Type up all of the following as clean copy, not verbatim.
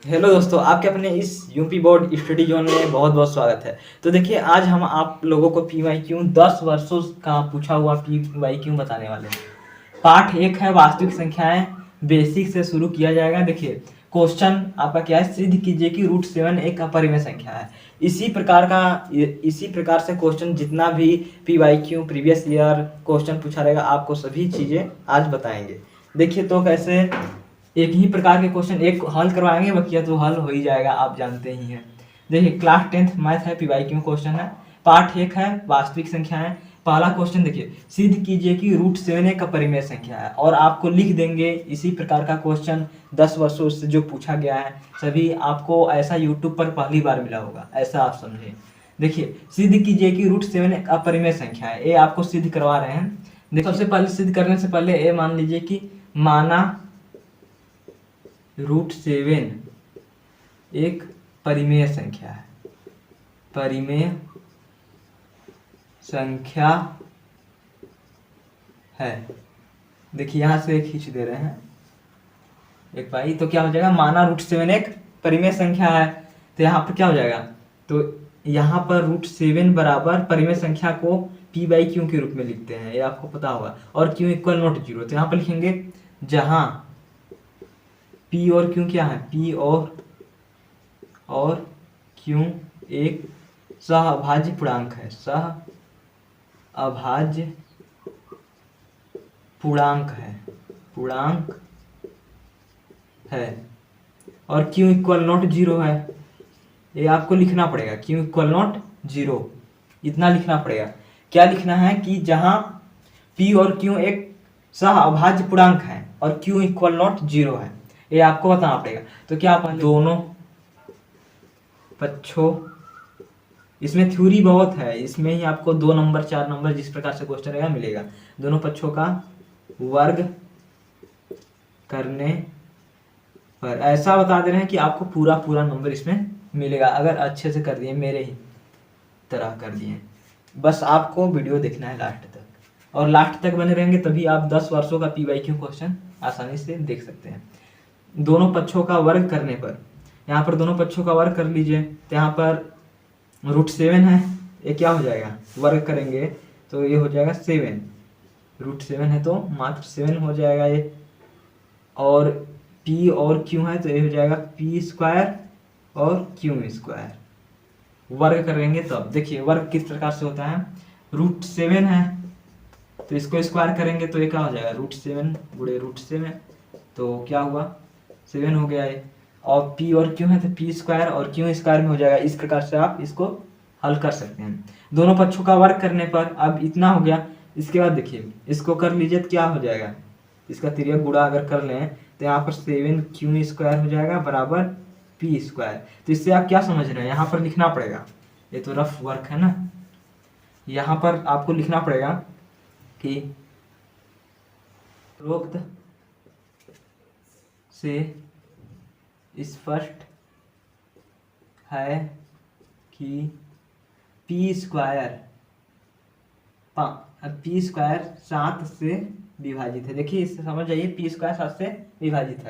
Hello दोस्तों, आपके अपने इस यूपी बोर्ड स्टडी जोन में बहुत बहुत स्वागत है। तो देखिए, आज हम आप लोगों को पी वाई क्यू 10 वर्षों का पूछा हुआ पी वाई क्यू बताने वाले हैं। पार्ट 1 है वास्तविक संख्याएं, बेसिक से शुरू किया जाएगा। देखिए, क्वेश्चन आपका क्या है, सिद्ध कीजिए कि √7 एक अपरिमेय संख्या है। इसी प्रकार से क्वेश्चन जितना भी P Y Q previous year question पूछा रहेगा, आपको सभी चीज़ें आज बताएंगे। देखिए, तो कैसे एक ही प्रकार के क्वेश्चन एक हल करवाएंगे, बकिया तो हल हो ही जाएगा, आप जानते ही हैं। देखिए, क्लास 10th मैथ है, पीवाईक्यू क्वेश्चन है। पार्ट 1 है वास्तविक संख्याएं। पहला क्वेश्चन देखिए, सिद्ध कीजिए कि √7 एक अपरिमेय संख्या है। और आपको लिख देंगे इसी प्रकार का क्वेश्चन 10 वर्षों से जो पूछा गया है, सभी आपको ऐसा यूट्यूब पर पहली बार मिला होगा, ऐसा आप समझें। देखिए, सिद्ध कीजिए कि √7 एक अपरिमेय संख्या है। ये आपको सिद्ध करवा रहे हैं। देखिए, सबसे पहले सिद्ध करने से पहले ये मान लीजिए कि माना √7 एक परिमेय संख्या है। परिमेय संख्या है। देखिए, यहां से एक खींच दे रहे हैं एक भाई, तो क्या हो जाएगा, माना √7 एक परिमेय संख्या है। तो यहाँ पर क्या हो जाएगा, तो यहाँ पर √7 बराबर परिमेय संख्या को पी बाई क्यू के रूप में लिखते हैं, ये आपको पता होगा। और क्यू इक्वल नॉट 0, तो यहाँ पर लिखेंगे जहां पी और क्यू क्या है, पी और क्यू एक सहअभाज्य पूर्णांक है। सहअभाज्य पूर्णांक है और क्यू इक्वल नॉट 0 है। ये आपको लिखना पड़ेगा, क्यू इक्वल नॉट 0, इतना लिखना पड़ेगा। क्या लिखना है कि जहां पी और क्यू एक सहअभाज्य पूर्णांक है और क्यू इक्वल नॉट 0 है, ये आपको बताना पड़ेगा। तो क्या आप दोनों पक्षों, इसमें थ्योरी बहुत है, इसमें ही आपको 2 नंबर 4 नंबर जिस प्रकार से क्वेश्चन रहेगा मिलेगा। दोनों पक्षों का वर्ग करने पर ऐसा बता दे रहे हैं कि आपको पूरा नंबर इसमें मिलेगा, अगर अच्छे से कर दिए, मेरे ही तरह कर दिए। बस आपको वीडियो देखना है लास्ट तक, और लास्ट तक बने रहेंगे तभी आप 10 वर्षों का पी वाई क्यू क्वेश्चन आसानी से देख सकते हैं। दोनों पक्षों का वर्ग करने पर, यहाँ पर दोनों पक्षों का वर्ग कर लीजिए, तो यहाँ पर √7 है, ये क्या हो जाएगा, वर्ग करेंगे तो ये हो जाएगा 7। √7 है तो मात्र 7 हो जाएगा ये। और p और q है तो ये हो जाएगा p² और q²। वर्ग करेंगे तब देखिए वर्ग किस प्रकार से होता है, √7 है तो इसको स्क्वायर करेंगे तो ये क्या हो जाएगा, √7 गुणे √7, तो क्या हुआ, 7 हो गया ये। और p और q है तो p² और q² में हो जाएगा। इस प्रकार से आप इसको हल कर सकते हैं दोनों पक्षों का वर्ग करने पर। अब इतना हो गया, इसके बाद देखिए इसको कर लीजिए तो क्या हो जाएगा, इसका तिर्यक गुणा अगर कर लें तो यहाँ पर 7q² हो जाएगा बराबर p²। तो इससे आप क्या समझ रहे हैं, यहाँ पर लिखना पड़ेगा, ये तो रफ वर्क है ना, यहाँ पर आपको लिखना पड़ेगा कि उपरोक्त से स्पष्ट है कि p² 7 से विभाजित है। देखिए इससे समझ जाइए, p² 7 से विभाजित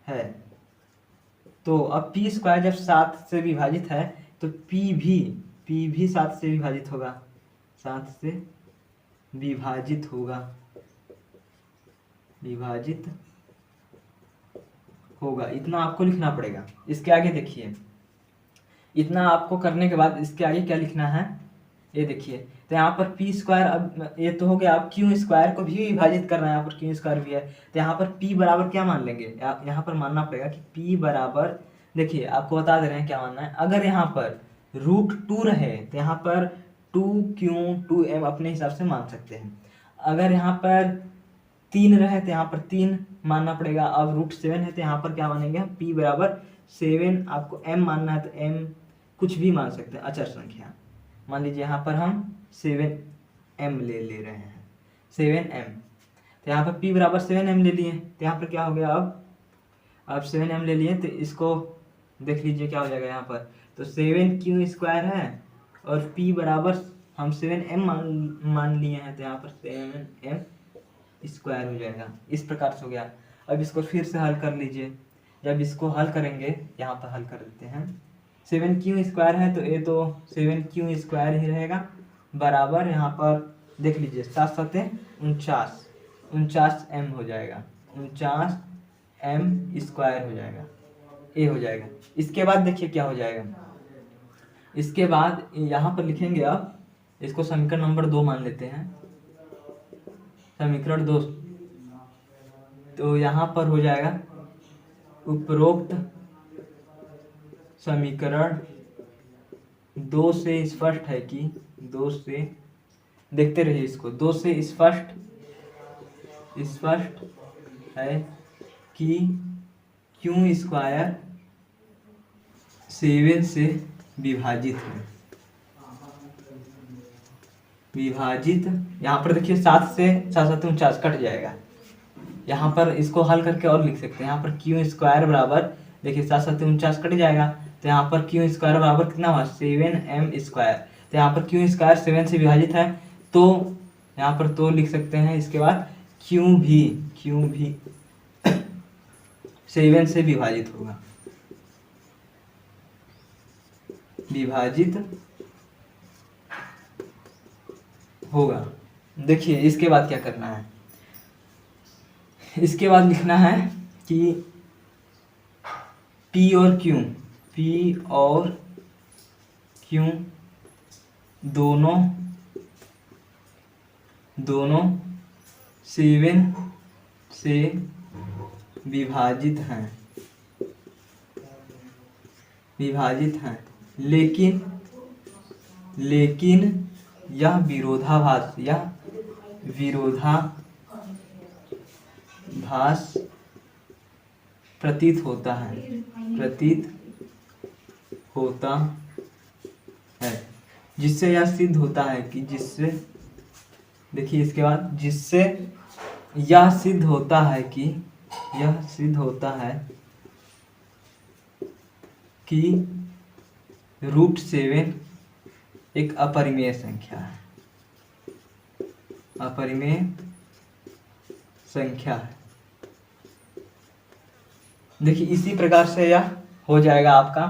है, तो अब p² जब 7 से विभाजित है तो p भी 7 से विभाजित होगा, 7 से विभाजित होगा। इतना आपको लिखना पड़ेगा। इसके आगे देखिए, इतना आपको करने के बाद इसके आगे क्या लिखना है, ये देखिए, तो यहाँ पर p², अब ये तो हो गया, अब q² को भी विभाजित करना है, यहाँ पर q² भी है, तो यहाँ पर p बराबर क्या मान लेंगे, यहाँ पर मानना पड़ेगा कि p बराबर, देखिए आपको बता दे रहे हैं क्या मानना है। अगर यहाँ पर √2 रहे तो यहाँ पर 2q 2m अपने हिसाब से मान सकते हैं। अगर यहाँ पर 3 रहे तो यहाँ पर 3 मानना पड़ेगा। अब √7 है तो यहाँ पर क्या मानेंगे, p बराबर 7, आपको m मानना है तो m कुछ भी मान सकते हैं, अचर संख्या। मान लीजिए यहाँ पर हम 7m ले रहे हैं, 7m, तो यहाँ पर p बराबर 7m ले लिए, तो यहाँ पर क्या हो गया, अब 7m ले लिए तो इसको देख लीजिए क्या हो जाएगा यहाँ पर, तो 7q² है और p बराबर हम 7m मान लिए हैं, तो यहाँ पर 7m स्क्वायर हो जाएगा। इस प्रकार से हो गया। अब इसको फिर से हल कर लीजिए। जब इसको हल करेंगे, यहाँ पर हल कर देते हैं, 7q² है तो ये तो 7q² ही रहेगा, बराबर यहाँ पर देख लीजिए 7 7 49, 49m हो जाएगा, 49m² हो जाएगा, ये हो जाएगा। इसके बाद देखिए क्या हो जाएगा। इसके बाद यहाँ पर लिखेंगे, अब इसको समीकरण नंबर 2 मान लेते हैं, समीकरण 2। तो यहाँ पर हो जाएगा उपरोक्त समीकरण 2 से स्पष्ट है कि 2 से, देखते रहिए इसको, 2 से स्पष्ट है कि q² 7 से विभाजित है। विभाजित, यहाँ पर देखिए 7 से 7 7 49 कट जाएगा। यहाँ पर इसको हल करके और लिख सकते हैं, यहाँ पर q² बराबर, देखिए 7 7 49 कट जाएगा, तो यहाँ पर q² बराबर कितना हुआ 7m²। तो यहाँ पर q² 7 से विभाजित है, तो यहाँ पर तो लिख सकते हैं। इसके बाद q भी 7 से विभाजित होगा, विभाजित होगा। देखिए इसके बाद क्या करना है, इसके बाद लिखना है कि P और Q दोनों 7 से विभाजित हैं, लेकिन यह विरोधाभास प्रतीत होता है, जिससे यह सिद्ध होता है कि देखिए इसके बाद, जिससे यह सिद्ध होता है कि √7 एक अपरिमेय संख्या है। देखिए इसी प्रकार से यह हो जाएगा आपका।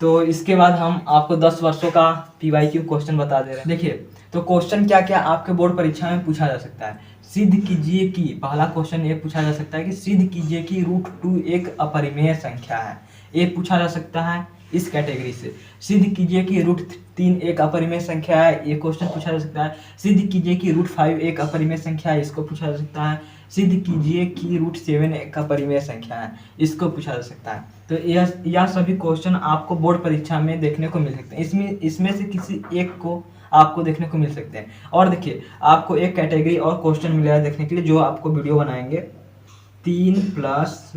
तो इसके बाद हम आपको 10 वर्षों का PYQ क्वेश्चन बता दे रहे हैं। देखिए तो क्वेश्चन क्या क्या आपके बोर्ड परीक्षा में पूछा जा सकता है। सिद्ध कीजिए कि, पहला क्वेश्चन ये पूछा जा सकता है कि सिद्ध कीजिए कि √2 एक अपरिमेय संख्या है, ये पूछा जा सकता है इस कैटेगरी से। सिद्ध कीजिए कि √3 एक अपरिमेय संख्या है, ये क्वेश्चन पूछा जा सकता है। सिद्ध कीजिए कि √5 एक अपरिमेय संख्या है, इसको पूछा जा सकता है। सिद्ध कीजिए कि √7 एक अपरिमेय संख्या है, इसको पूछा जा सकता है। तो यह सभी क्वेश्चन आपको बोर्ड परीक्षा में देखने को मिल सकते हैं। इसमें से किसी एक को आपको देखने को मिल सकते हैं। और देखिए आपको एक कैटेगरी और क्वेश्चन मिलेगा देखने के लिए, जो आपको वीडियो बनाएंगे। 3 +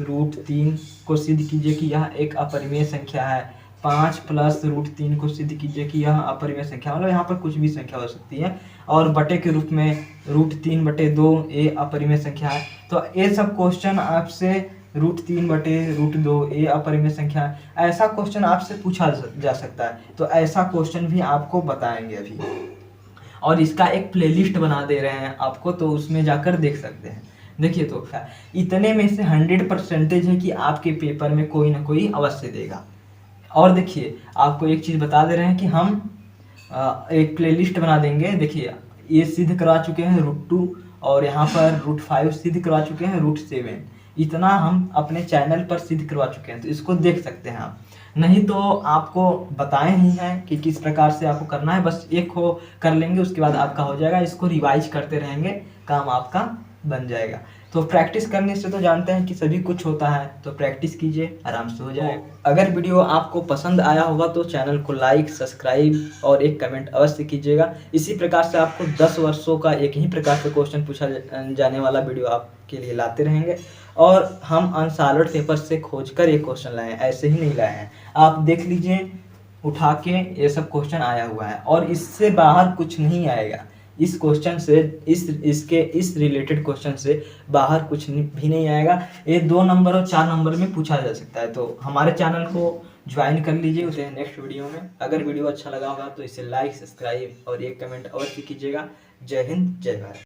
√3 को सिद्ध कीजिए कि यह एक अपरिमेय संख्या है। 5 + √3 को सिद्ध कीजिए कि यह अपरिमेय संख्या, मतलब यहाँ पर कुछ भी संख्या हो सकती है। और बटे के रूप में √3/2 ये अपरिमेय संख्या है। तो ये सब क्वेश्चन आपसे √3/2 ये अपरिमेय संख्या है, ऐसा क्वेश्चन आपसे पूछा जा सकता है। तो ऐसा क्वेश्चन भी आपको बताएंगे अभी, और इसका एक प्लेलिस्ट बना दे रहे हैं आपको, तो उसमें जाकर देख सकते हैं। देखिए तो इतने में से 100% है कि आपके पेपर में कोई ना कोई अवश्य देगा। और देखिए आपको एक चीज़ बता दे रहे हैं कि हम एक प्लेलिस्ट बना देंगे। देखिए ये सिद्ध करवा चुके हैं √2, और यहाँ पर √5 सिद्ध करवा चुके हैं, √7 इतना हम अपने चैनल पर सिद्ध करवा चुके हैं, तो इसको देख सकते हैं आप। नहीं तो आपको बताए ही हैं कि किस प्रकार से आपको करना है, बस एक हो कर लेंगे, उसके बाद आपका हो जाएगा। इसको रिवाइज करते रहेंगे, काम आपका बन जाएगा। तो प्रैक्टिस करने से तो जानते हैं कि सभी कुछ होता है, तो प्रैक्टिस कीजिए, आराम से हो जाएगा। अगर वीडियो आपको पसंद आया होगा तो चैनल को लाइक, सब्सक्राइब और एक कमेंट अवश्य कीजिएगा। इसी प्रकार से आपको 10 वर्षों का एक ही प्रकार से क्वेश्चन पूछा जाने वाला वीडियो आपके लिए लाते रहेंगे। और हम अनसॉल्व्ड पेपर से खोजकर ये क्वेश्चन लाए हैं, ऐसे ही नहीं लाए हैं। आप देख लीजिए उठा के, ये सब क्वेश्चन आया हुआ है, और इससे बाहर कुछ नहीं आएगा। इस क्वेश्चन से, इस रिलेटेड क्वेश्चन से बाहर कुछ भी नहीं आएगा। ये 2 नंबर और 4 नंबर में पूछा जा सकता है। तो हमारे चैनल को ज्वाइन कर लीजिए। उसे नेक्स्ट वीडियो में, अगर वीडियो अच्छा लगा होगा तो इसे लाइक, सब्सक्राइब और एक कमेंट अवश्य कीजिएगा। जय हिंद, जय भारत।